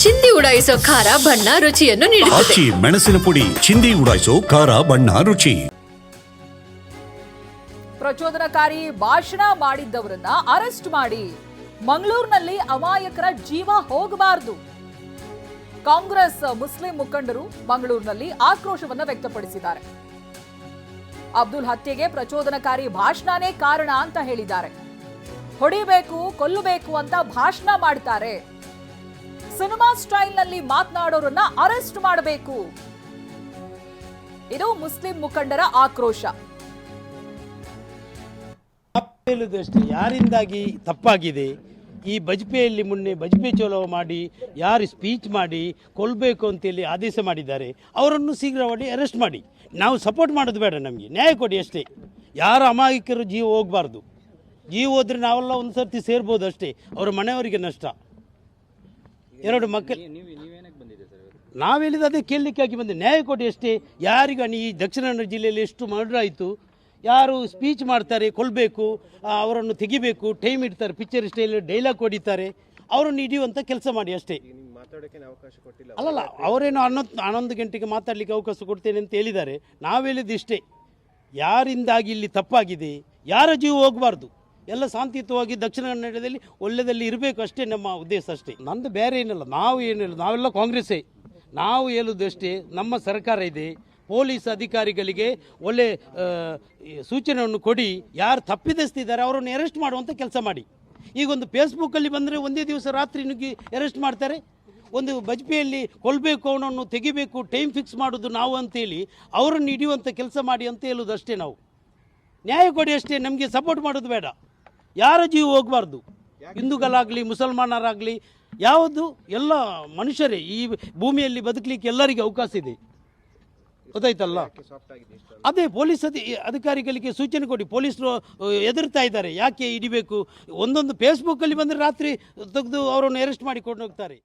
ಚಿಂದಿ ಉಡಾಯಿಸೋ ಖಾರ ಬಣ್ಣ ರುಚಿಯನ್ನು ನೀಡುತ್ತದೆ. ಮೆಣಸಿನ ಪುಡಿ ಚಿಂದಿ ಉಡಾಯಿಸೋ ಖಾರ ಬಣ್ಣ ರುಚಿ. ಪ್ರಚೋದನಕಾರಿ ಭಾಷಣ ಮಾಡಿದ್ದವರನ್ನ ಅರೆಸ್ಟ್ ಮಾಡಿ. ಮಂಗಳೂರಿನಲ್ಲಿ ಅಮಾಯಕರ ಜೀವ ಹೋಗಬಾರದು. ಕಾಂಗ್ರೆಸ್ ಮುಸ್ಲಿಂ ಮುಖಂಡರು ಮಂಗಳೂರಿನಲ್ಲಿ ಆಕ್ರೋಶವನ್ನ ವ್ಯಕ್ತಪಡಿಸಿದ್ದಾರೆ. ಅಬ್ದುಲ್ ಹತ್ಯೆಗೆ ಪ್ರಚೋದನಕಾರಿ ಭಾಷಣನೇ ಕಾರಣ ಅಂತ ಹೇಳಿದ್ದಾರೆ. ಹೊಡಿಬೇಕು ಕೊಲ್ಲಬೇಕು ಅಂತ ಭಾಷಣ ಮಾಡ್ತಾರೆ. ಸಿನಿಮಾ ಸ್ಟೈಲ್ನಲ್ಲಿ ಮಾತನಾಡೋರನ್ನ ಅರೆಸ್ಟ್ ಮಾಡಬೇಕು. ಇದು ಮುಸ್ಲಿಂ ಮುಖಂಡರ ಆಕ್ರೋಶ. ಹೇಳುವುದಷ್ಟೇ, ಯಾರಿಂದಾಗಿ ತಪ್ಪಾಗಿದೆ. ಈ ಬಜ್ಪೆಯಲ್ಲಿ ಮೊನ್ನೆ ಬಜ್ಪೆ ಚೋಲವ ಮಾಡಿ ಯಾರು ಸ್ಪೀಚ್ ಮಾಡಿ ಕೊಲ್ಲಬೇಕು ಅಂತೇಳಿ ಆದೇಶ ಮಾಡಿದ್ದಾರೆ, ಅವರನ್ನು ಶೀಘ್ರವಾಗಿ ಅರೆಸ್ಟ್ ಮಾಡಿ. ನಾವು ಸಪೋರ್ಟ್ ಮಾಡೋದು ಬೇಡ, ನಮಗೆ ನ್ಯಾಯ ಕೊಡಿ ಅಷ್ಟೇ. ಯಾರ ಅಮಾಯಕರು ಜೀವ ಹೋಗಬಾರ್ದು. ಜೀವ ಹೋದ್ರೆ ನಾವೆಲ್ಲ ಒಂದು ಸರ್ತಿ ಸೇರ್ಬೋದು ಅಷ್ಟೇ, ಅವರ ಮನೆಯವರಿಗೆ ನಷ್ಟ. ಎರಡು ಮಕ್ಕಳು ನಾವು ಹೇಳಿದ ಅದೇ ಕೇಳಲಿಕ್ಕಾಗಿ ಬಂದೆ, ನ್ಯಾಯ ಕೊಡಿ ಅಷ್ಟೇ. ಯಾರಿಗ ಈ ದಕ್ಷಿಣ ಕನ್ನಡ ಜಿಲ್ಲೆಯಲ್ಲಿ ಎಷ್ಟು ಮರ್ಡರ್ ಆಯಿತು, ಯಾರು ಸ್ಪೀಚ್ ಮಾಡ್ತಾರೆ ಕೊಲ್ಲಬೇಕು, ಅವರನ್ನು ತೆಗಿಬೇಕು, ಟೈಮ್ ಇಡ್ತಾರೆ, ಪಿಕ್ಚರ್ ಸ್ಟೈಲ್ ಡೈಲಾಗ್ ಹೊಡಿತಾರೆ, ಅವರನ್ನು ಹಿಡಿಯುವಂಥ ಕೆಲಸ ಮಾಡಿ ಅಷ್ಟೇ. ಅಲ್ಲಲ್ಲ, ಅವರೇನು 11 ಗಂಟೆಗೆ ಮಾತಾಡಲಿಕ್ಕೆ ಅವಕಾಶ ಕೊಡ್ತೇನೆ ಅಂತ ಹೇಳಿದ್ದಾರೆ. ನಾವು ಹೇಳಿದ್ದು ಇಷ್ಟೇ, ಯಾರಿಂದಾಗಿ ಇಲ್ಲಿ ತಪ್ಪಾಗಿದೆ, ಯಾರ ಜೀವ ಹೋಗಬಾರ್ದು, ಎಲ್ಲ ಶಾಂತಿಯುತವಾಗಿ ದಕ್ಷಿಣ ಕನ್ನಡದಲ್ಲಿ ಒಳ್ಳೆಯದಲ್ಲಿ ಇರಬೇಕು ಅಷ್ಟೇ ನಮ್ಮ ಉದ್ದೇಶ ಅಷ್ಟೇ. ನಂದು ಬೇರೆ ಏನಿಲ್ಲ, ನಾವು ಏನಿಲ್ಲ, ನಾವೆಲ್ಲ ಕಾಂಗ್ರೆಸ್ಸೇ. ನಾವು ಹೇಳುವುದು ಅಷ್ಟೇ, ನಮ್ಮ ಸರ್ಕಾರ ಇದೆ, ಪೊಲೀಸ್ ಅಧಿಕಾರಿಗಳಿಗೆ ಒಳ್ಳೆ ಸೂಚನೆಯನ್ನು ಕೊಡಿ. ಯಾರು ತಪ್ಪಿದಸ್ತಿದ್ದಾರೆ ಅವರನ್ನು ಅರೆಸ್ಟ್ ಮಾಡುವಂಥ ಕೆಲಸ ಮಾಡಿ. ಈಗೊಂದು ಫೇಸ್ಬುಕ್ಕಲ್ಲಿ ಬಂದರೆ ಒಂದೇ ದಿವಸ ರಾತ್ರಿ ನುಗ್ಗಿ ಅರೆಸ್ಟ್ ಮಾಡ್ತಾರೆ. ಒಂದು ಬಜ್ಪೆಯಲ್ಲಿ ಕೊಲ್ಲಬೇಕು, ಅವನನ್ನು ತೆಗಿಬೇಕು, ಟೈಮ್ ಫಿಕ್ಸ್ ಮಾಡೋದು ನಾವು ಅಂತೇಳಿ ಅವರನ್ನು ಹಿಡಿಯುವಂಥ ಕೆಲಸ ಮಾಡಿ ಅಂತ ಹೇಳೋದು ಅಷ್ಟೇ. ನಾವು ನ್ಯಾಯ ಕೊಡಿ ಅಷ್ಟೇ, ನಮಗೆ ಸಪೋರ್ಟ್ ಮಾಡೋದು ಬೇಡ. ಯಾರ ಜೀವ ಹೋಗಬಾರ್ದು, ಹಿಂದೂಗಳಾಗಲಿ ಮುಸಲ್ಮಾನರಾಗಲಿ ಯಾವುದು ಎಲ್ಲ ಮನುಷ್ಯರೇ. ಈ ಭೂಮಿಯಲ್ಲಿ ಬದುಕಲಿಕ್ಕೆ ಎಲ್ಲರಿಗೆ ಅವಕಾಶ ಇದೆ, ಗೊತ್ತಾಯ್ತಲ್ಲ. ಅದೇ ಪೊಲೀಸ್ ಅಧಿಕಾರಿಗಳಿಗೆ ಸೂಚನೆ ಕೊಡಿ. ಪೊಲೀಸರು ಎದುರ್ತಾ ಇದ್ದಾರೆ, ಯಾಕೆ ಹಿಡಿಬೇಕು. ಒಂದೊಂದು ಫೇಸ್ಬುಕ್ಕಲ್ಲಿ ಬಂದರೆ ರಾತ್ರಿ ತೆಗೆದು ಅವರನ್ನು ಅರೆಸ್ಟ್ ಮಾಡಿ ಕೊಂಡು ಹೋಗ್ತಾರೆ.